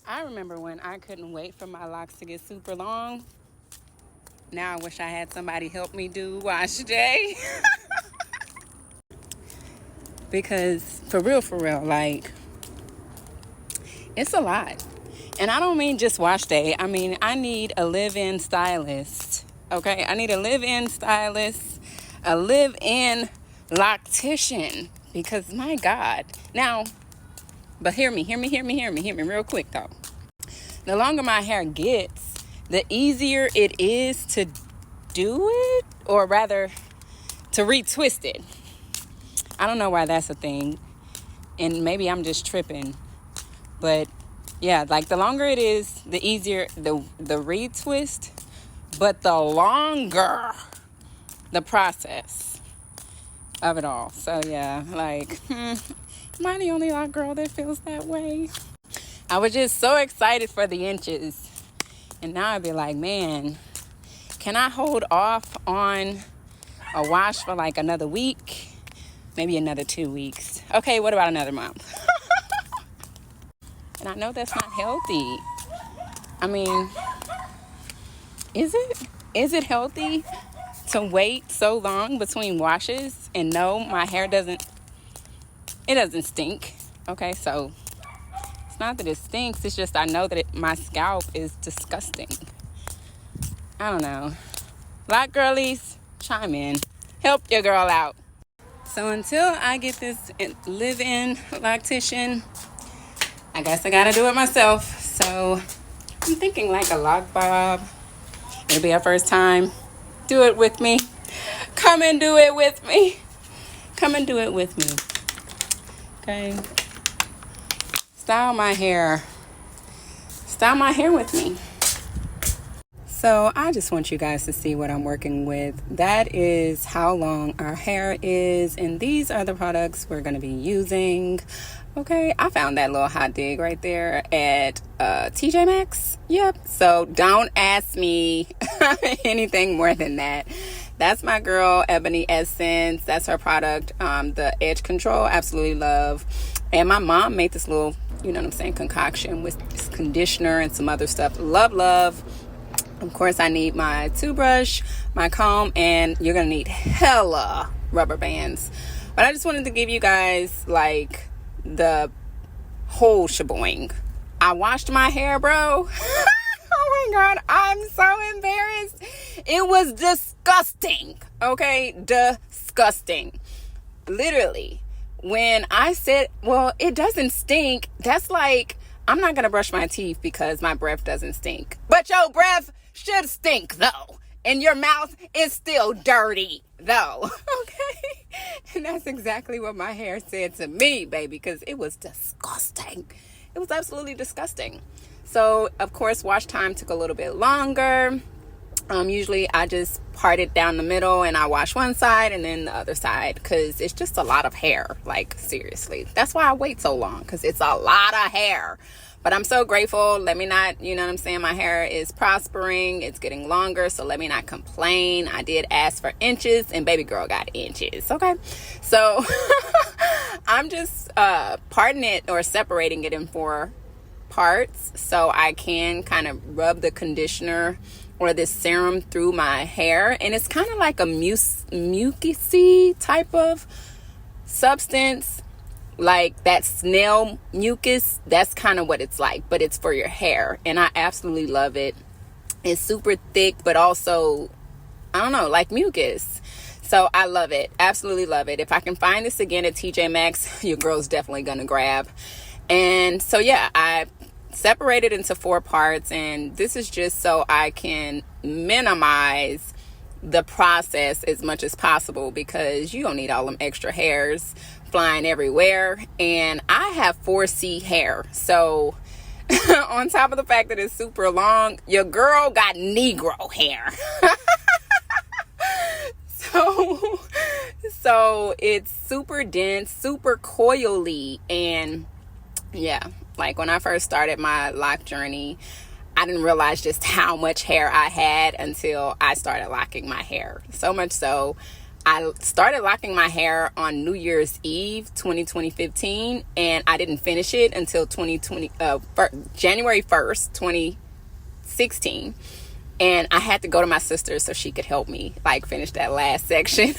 I remember when I couldn't wait for my locks to get super long. Now I wish I had somebody help me do wash day. Because for real, like, it's a lot. And I don't mean just wash day. I mean, I need a live-in stylist. Okay? I need a live-in stylist, a live-in loctician. Because my God. Now, but hear me real quick though. The longer my hair gets, the easier it is to do it, or rather to retwist it. I don't know why that's a thing, and maybe I'm just tripping, but yeah, like the longer it is, the easier the retwist, but the longer the process of it all. So yeah, like, am I the only lock girl that feels that way? I was just so excited for the inches, and now I'd be like, man, can I hold off on a wash for like another week? Maybe another 2 weeks. Okay, what about another month? And I know that's not healthy. I mean, is it? Is it healthy to wait so long between washes and no, my hair doesn't stink? Okay, so it's not that it stinks. It's just I know that my scalp is disgusting. I don't know. Lock girlies, chime in. Help your girl out. So until I get this live-in loctician, I guess I gotta do it myself. So I'm thinking like a lock bob. It'll be our first time. Do it with me. Come and do it with me. Come and do it with me. Okay. Style my hair. Style my hair with me. So I just want you guys to see what I'm working with. That is how long our hair is, and these are the products we're going to be using. Okay, I found that little hot dig right there at TJ Maxx. Yep, so don't ask me anything more than that. That's my girl, Ebony Essence. That's her product, the Edge Control. Absolutely love. And my mom made this little, you know what I'm saying, concoction with this conditioner and some other stuff. Love. Of course, I need my toothbrush, my comb, and you're going to need hella rubber bands. But I just wanted to give you guys, like, the whole sheboing. I washed my hair, bro. Oh, my God. I'm so embarrassed. It was disgusting. Okay? Disgusting. Literally. When I said, well, it doesn't stink, that's like, I'm not going to brush my teeth because my breath doesn't stink. But your breath should stink, though. And your mouth is still dirty, though. Okay? And that's exactly what my hair said to me, baby, because it was disgusting. It was absolutely disgusting. So, of course, wash time took a little bit longer. Usually I just part it down the middle and I wash one side and then the other side because it's just a lot of hair. Like, seriously. That's why I wait so long, because it's a lot of hair. But I'm so grateful. Let me not, you know what I'm saying? My hair is prospering. It's getting longer. So let me not complain. I did ask for inches and baby girl got inches. Okay. So I'm just parting it or separating it in 4 parts so I can kind of rub the conditioner or this serum through my hair. And it's kind of like a mucusy type of substance. Like that snail mucus, that's kind of what it's like, but it's for your hair. And I absolutely love it. It's super thick, but also, I don't know, like mucus. So I love it. Absolutely love it. If I can find this again at TJ Maxx, your girl's definitely going to grab. And so, yeah, I separated into 4 parts. And this is just so I can minimize the process as much as possible, because you don't need all them extra hairs flying everywhere. And I have 4C hair, so on top of the fact that it's super long, your girl got Negro hair. so it's super dense, super coily. And yeah, like when I first started my lock journey, I didn't realize just how much hair I had until I started locking my hair. So much so I started locking my hair on New Year's Eve 2015, and I didn't finish it until January 1st 2016. And I had to go to my sister so she could help me like finish that last section.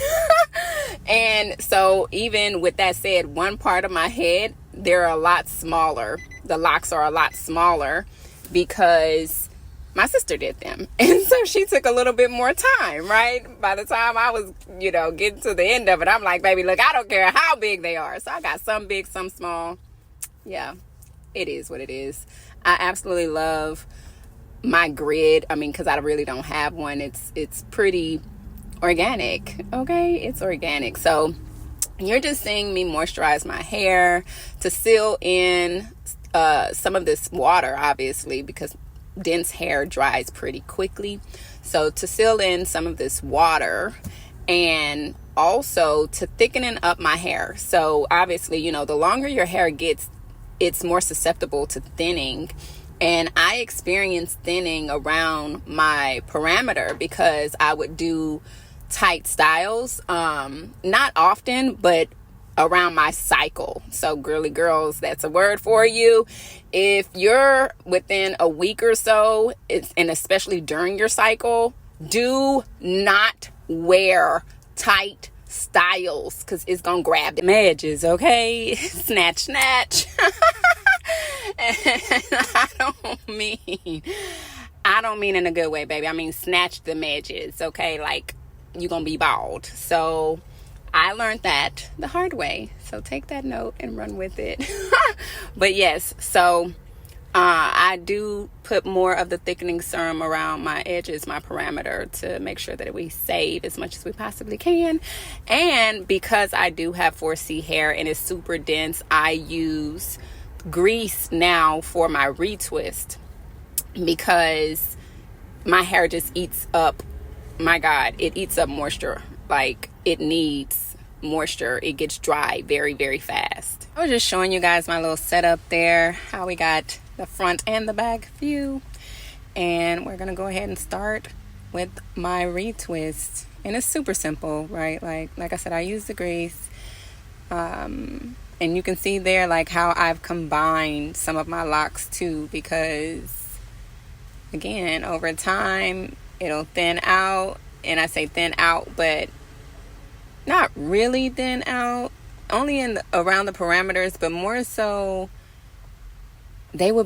And so even with that said, one part of my head, they're a lot smaller. The locks are a lot smaller because my sister did them. And so she took a little bit more time, right? By the time I was, getting to the end of it, I'm like, baby, look, I don't care how big they are. So I got some big, some small. Yeah, it is what it is. I absolutely love my grid. I mean, because I really don't have one. It's pretty organic. Okay, it's organic. So you're just seeing me moisturize my hair to seal in some of this water, obviously, because dense hair dries pretty quickly. So to seal in some of this water, and also to thickening up my hair. So obviously, the longer your hair gets, it's more susceptible to thinning. And I experienced thinning around my parameter because I would do tight styles, not often, but around my cycle. So girly girls, that's a word for you. If you're within a week or so, and especially during your cycle, do not wear tight styles because it's gonna grab the edges. Okay, snatch. And I don't mean in a good way, baby. I mean snatch the edges. Okay, like you're gonna be bald. So I learned that the hard way. So take that note and run with it. But yes, so I do put more of the thickening serum around my edges, my parameter, to make sure that we save as much as we possibly can. And because I do have 4C hair and it's super dense, I use grease now for my retwist because my hair just eats up, my God, it eats up moisture. Like it needs moisture. It gets dry very, very fast. I was just showing you guys my little setup there, how we got the front and the back view. And we're gonna go ahead and start with my retwist. And it's super simple, right? Like I said, I use the grease. And you can see there like how I've combined some of my locks too, because again, over time it'll thin out. And I say thin out, but not really thin out, only around the parameters, but more so they were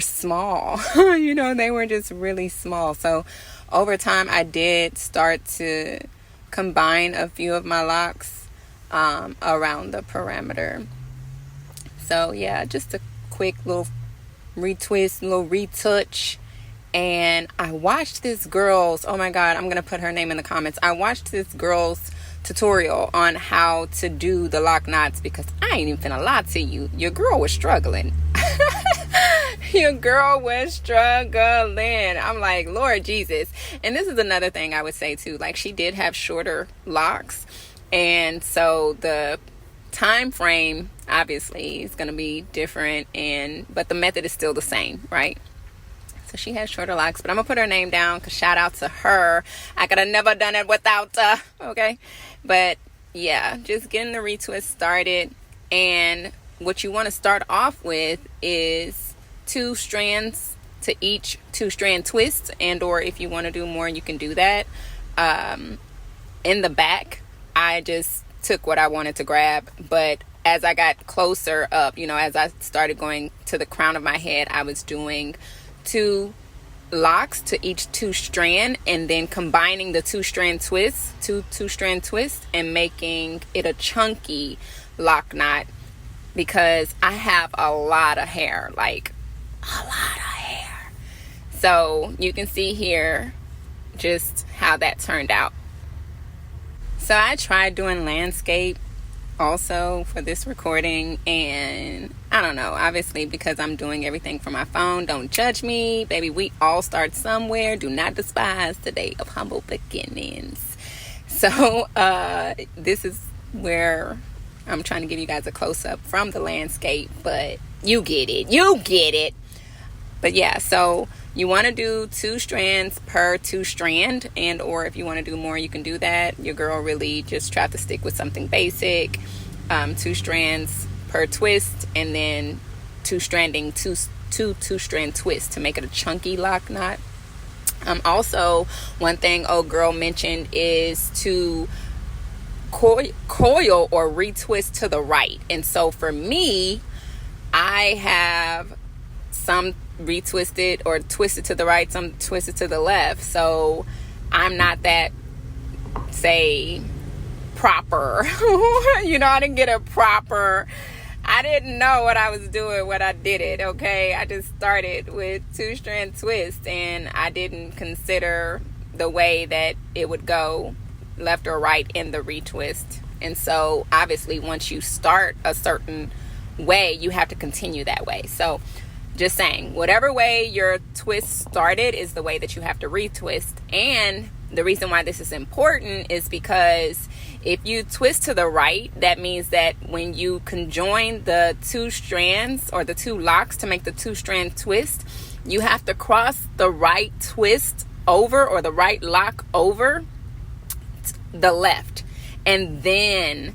small. They were just really small. So over time I did start to combine a few of my locks around the parameter. So yeah, just a quick little retwist, little retouch. And I watched this girl's, oh my God, I'm going to put her name in the comments. I watched this girl's tutorial on how to do the lock knots because I ain't even finna lie to you. Your girl was struggling. Your girl was struggling. I'm like, Lord Jesus. And this is another thing I would say too. Like she did have shorter locks. And so the time frame obviously is going to be different, but the method is still the same, right? So she has shorter locks, but I'm gonna put her name down because shout out to her. I could have never done it without okay. But yeah, just getting the retwist started. And what you want to start off with is 2 strands to each 2-strand twist, and or if you want to do more, you can do that. In the back, I just took what I wanted to grab, but as I got closer up, as I started going to the crown of my head, I was doing 2 locks to each 2-strand, and then combining the 2-strand twists, 2-strand twists, and making it a chunky lock knot because I have a lot of hair, like a lot of hair. So you can see here just how that turned out. So I tried doing landscape also for this recording, and I don't know, obviously because I'm doing everything from my phone, don't judge me, baby, we all start somewhere. Do not despise the day of humble beginnings. So this is where I'm trying to give you guys a close-up from the landscape, but you get it. But yeah, so You want to do 2 strands per 2 strand, and or if you want to do more, you can do that. Your girl really just tried to stick with something basic. 2 strands per twist, and then 2 strand twists to make it a chunky lock knot. Also, one thing old girl mentioned is to coil or retwist to the right. And so for me, I have some retwisted or twisted to the right, some twisted to the left. So I'm not that, say, proper. I didn't get a proper. I didn't know what I was doing when I did it, okay? I just started with 2 strand twists, and I didn't consider the way that it would go left or right in the retwist. And so obviously once you start a certain way, you have to continue that way. So just saying, whatever way your twist started is the way that you have to retwist. And the reason why this is important is because if you twist to the right, that means that when you conjoin the 2 strands or the 2 locks to make the 2 strand twist, you have to cross the right twist over, or the right lock over the left, and then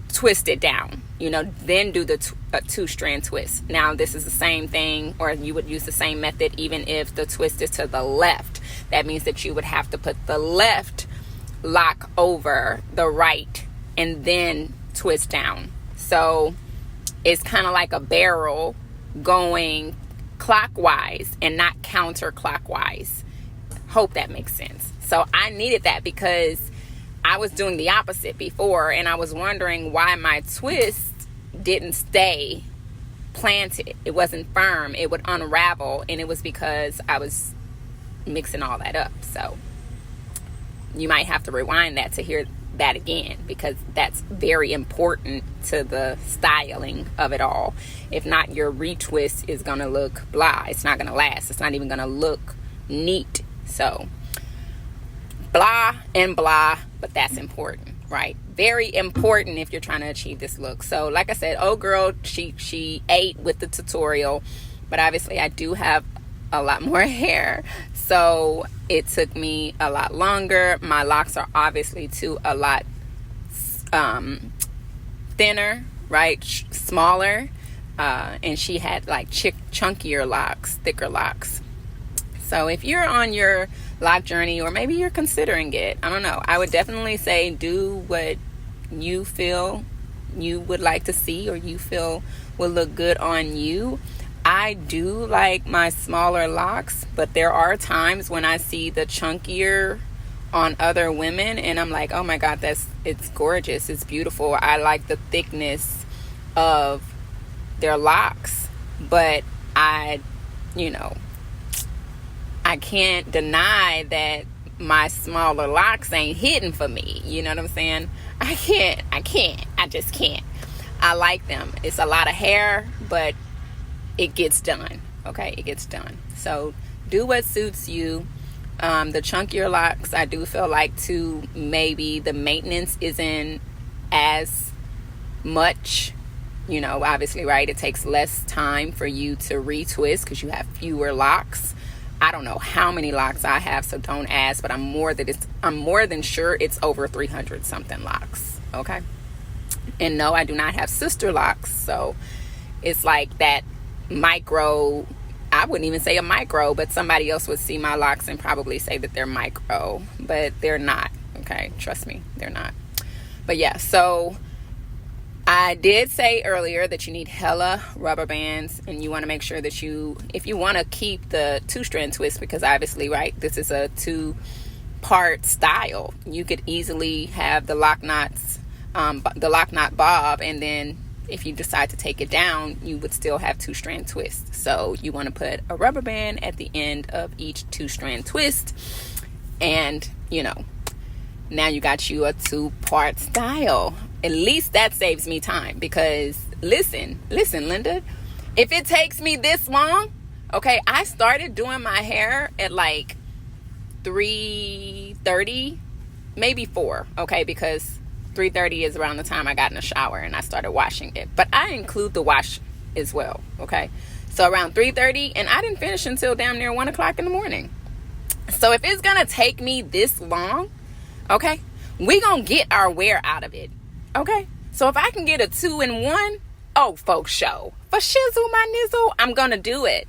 twist it down, then do the 2 strand twist. Now this is the same thing, or you would use the same method even if the twist is to the left. That means that you would have to put the left lock over the right and then twist down. So it's kind of like a barrel going clockwise and not counterclockwise. Hope that makes sense. So I needed that because I was doing the opposite before, and I was wondering why my twist didn't stay planted. It wasn't firm. It would unravel, and it was because I was mixing all that up. So you might have to rewind that to hear that again, because that's very important to the styling of it all. If not, your retwist is going to look blah. It's not going to last. It's not even going to look neat. So blah and blah, but that's important, right? Very important if you're trying to achieve this look. So like I said, old girl, she ate with the tutorial, but obviously I do have a lot more hair, so it took me a lot longer. My locks are obviously too a lot thinner, right? Smaller, and she had like chunkier locks, thicker locks. So if you're on your lock journey, or maybe you're considering it, I don't know, I would definitely say do what you feel you would like to see, or you feel will look good on you. I do like my smaller locks, but there are times when I see the chunkier on other women and I'm like, oh my God, it's gorgeous, it's beautiful. I like the thickness of their locks, but I can't deny that my smaller locks ain't hidden for me. You know what I'm saying? I just can't. I like them. It's a lot of hair, but it gets done. Okay, it gets done. So do what suits you. The chunkier locks, I do feel like too, maybe the maintenance isn't as much. Obviously, right? It takes less time for you to retwist because you have fewer locks. I don't know how many locks I have, so don't ask, but I'm more than sure it's over 300 something locks. Okay. And no, I do not have sister locks, so it's like that micro. I wouldn't even say a micro, but somebody else would see my locks and probably say that they're micro, but they're not. Okay, trust me, they're not. But yeah, so I did say earlier that you need hella rubber bands, and you want to make sure that if you want to keep the 2-strand twist, because obviously, right, this is a 2-part style, you could easily have the lock knot bob, and then if you decide to take it down, you would still have 2-strand twists. So you want to put a rubber band at the end of each 2-strand twist, and now you got you a 2-part style. At least that saves me time, because listen, Linda, if it takes me this long, okay, I started doing my hair at like 3:30, maybe 4, okay, because 3:30 is around the time I got in the shower and I started washing it. But I include the wash as well, okay? So around 3:30, and I didn't finish until damn near 1 o'clock in the morning. So if it's gonna take me this long, okay, we gonna get our wear out of it, okay? So if I can get a 2-in-1, oh, folks, show for shizzle my nizzle, I'm gonna do it.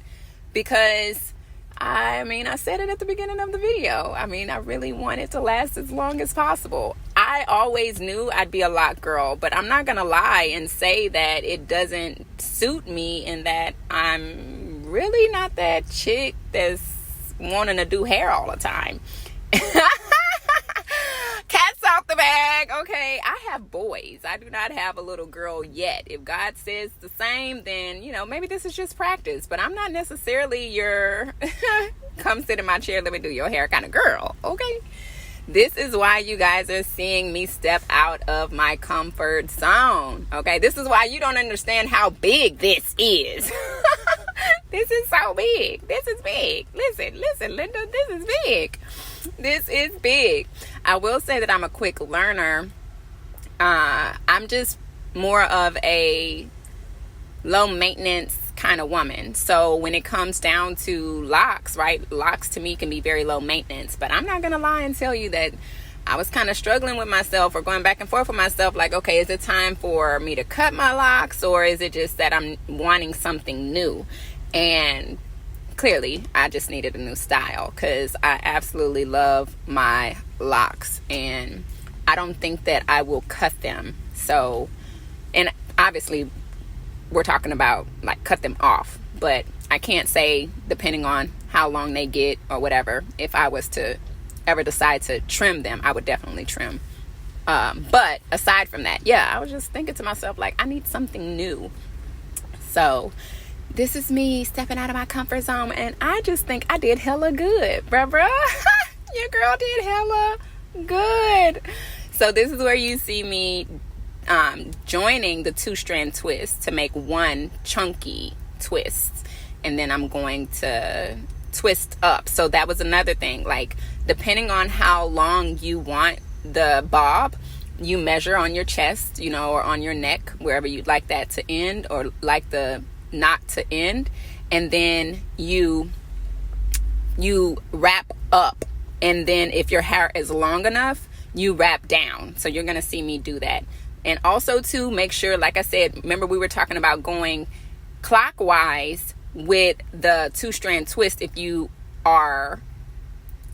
Because I said it at the beginning of the video. I really want it to last as long as possible. I always knew I'd be a lock girl, but I'm not gonna lie and say that it doesn't suit me, and that I'm really not that chick that's wanting to do hair all the time. Cats out the bag. Okay, I have boys. I do not have a little girl yet. If God says the same, then maybe this is just practice. But I'm not necessarily your come sit in my chair, let me do your hair kind of girl. Okay, this is why you guys are seeing me step out of my comfort zone. Okay, this is why you don't understand how big this is. This is so big. This is big. Listen, Linda, this is big. This is big. I will say that I'm a quick learner. I'm just more of a low maintenance kind of woman. So when it comes down to locks, right? Locks to me can be very low maintenance. But I'm not going to lie and tell you that I was kind of struggling with myself, or going back and forth with myself. Like, okay, is it time for me to cut my locks, or is it just that I'm wanting something new? And clearly I just needed a new style, because I absolutely love my locks, and I don't think that I will cut them. So, and obviously we're talking about like cut them off, but I can't say, depending on how long they get or whatever, if I was to ever decide to trim them, I would definitely trim. But aside from that, yeah, I was just thinking to myself, like, I need something new. So this is me stepping out of my comfort zone, and I just think I did hella good, bruh. Your girl did hella good. So this is where you see me joining the 2-strand twist to make one chunky twist, and then I'm going to twist up. So that was another thing, like, depending on how long you want the bob, you measure on your chest, or on your neck, wherever you'd like that to end, or like the knot to end, and then you wrap up, and then if your hair is long enough, you wrap down. So you're gonna see me do that. And also to make sure, like I said, remember we were talking about going clockwise with the 2-strand twist if you are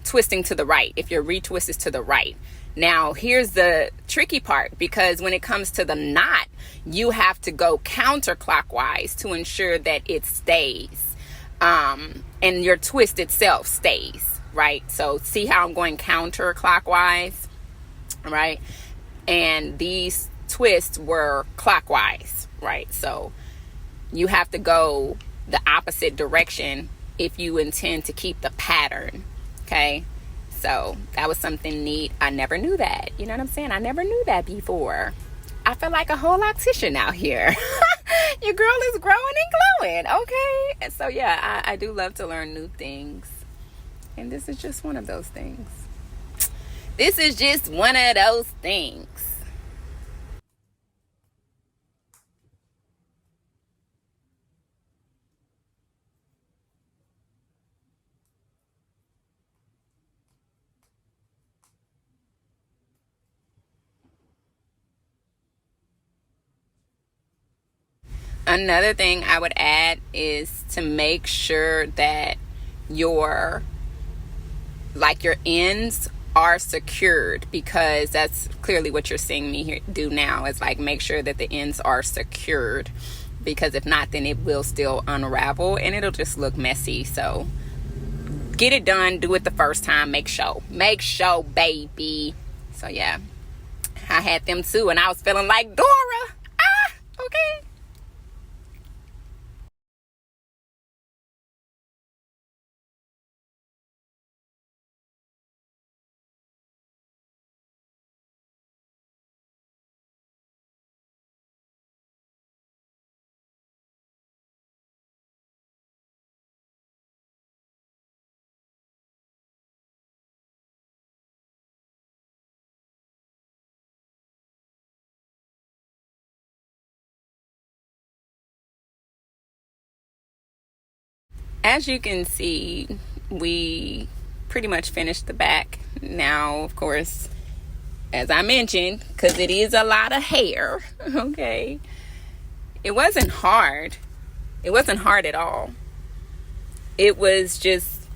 twisting to the right, if your retwist is to the right. Now, here's the tricky part, because when it comes to the knot, you have to go counterclockwise to ensure that it stays, and your twist itself stays, right? So see how I'm going counterclockwise, right? And these twists were clockwise, right? So you have to go the opposite direction if you intend to keep the pattern, okay? So that was something neat. I never knew that. You know what I'm saying? I never knew that before. I feel like a whole optician out here. Your girl is growing and glowing, okay? And so yeah, I do love to learn new things. And this is just one of those things. This is just one of those things. Another thing I would add is to make sure that your ends are secured, because that's clearly what you're seeing me here do now, is like make sure that the ends are secured, because if not, then it will still unravel and it'll just look messy. So get it done, do it the first time, make sure, baby. So yeah, I had them too, and I was feeling like Dora. Okay. as you can see, we pretty much finished the back. Now, of course, as I mentioned, because it is a lot of hair, okay, it wasn't hard. It wasn't hard at all. It was just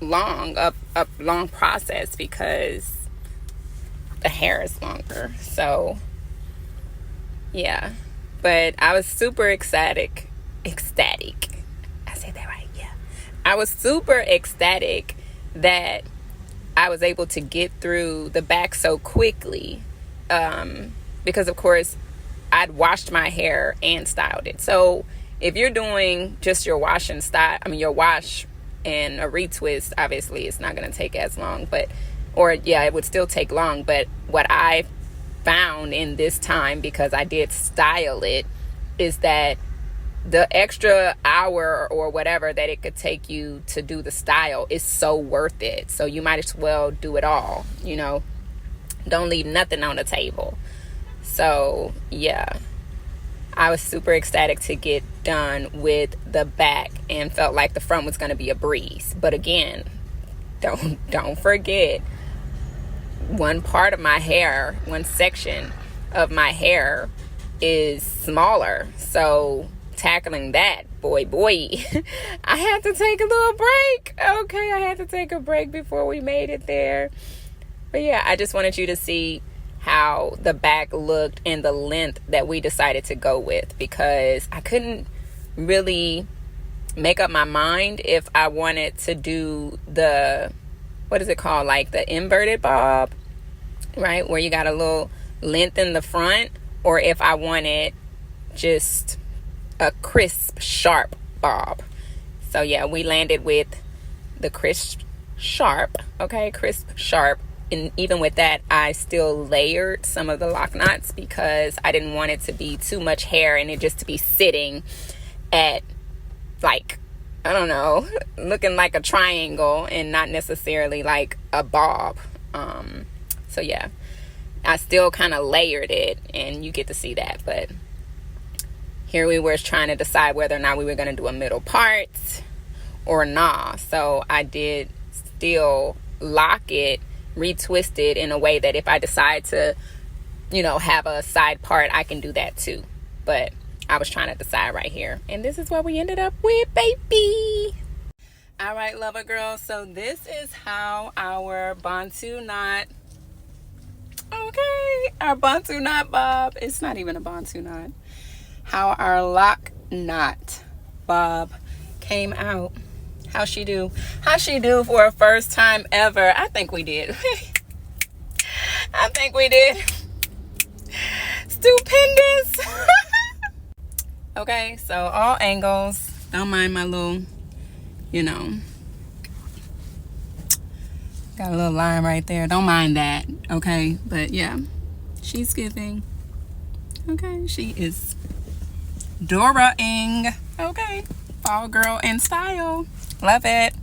a long process because the hair is longer. So, yeah. But I was super ecstatic. I said that right, yeah. I was super ecstatic that I was able to get through the back so quickly. Because, of course, I'd washed my hair and styled it. So if you're doing just your wash and style, your wash and a retwist, obviously it's not going to take as long, it would still take long. But what I found in this time, because I did style it, is that the extra hour or whatever that it could take you to do the style is so worth it. So you might as well do it all, don't leave nothing on the table. So yeah, I was super ecstatic to get done with the back and felt like the front was going to be a breeze. But again, don't forget, one section of my hair is smaller. So tackling that, boy, I had to take a little break. Okay, I had to take a break before we made it there. But yeah, I just wanted you to see how the back looked and the length that we decided to go with, because I couldn't really make up my mind if I wanted to do the, what is it called, like the inverted bob, right, where you got a little length in the front, or if I wanted just a crisp, sharp bob. So yeah, we landed with the crisp, sharp. And even with that, I still layered some of the lock knots because I didn't want it to be too much hair and it just to be sitting at, like, I don't know, looking like a triangle and not necessarily like a bob. So yeah, I still kind of layered it, and you get to see that. But here we were trying to decide whether or not we were going to do a middle part or not. So I did still lock it, retwist it in a way that if I decide to, have a side part, I can do that too. But I was trying to decide right here, and this is what we ended up with, baby. All right, lover girl, so this is how our Bantu knot, our Bantu knot bob, it's not even a Bantu knot, how our lock knot bob came out. How she do for a first time ever? I think we did. Stupendous. Okay, so all angles. Don't mind my little, got a little line right there. Don't mind that, okay? But yeah, she's giving. Okay, she is Dora-ing. Okay, fall girl in style. Love it.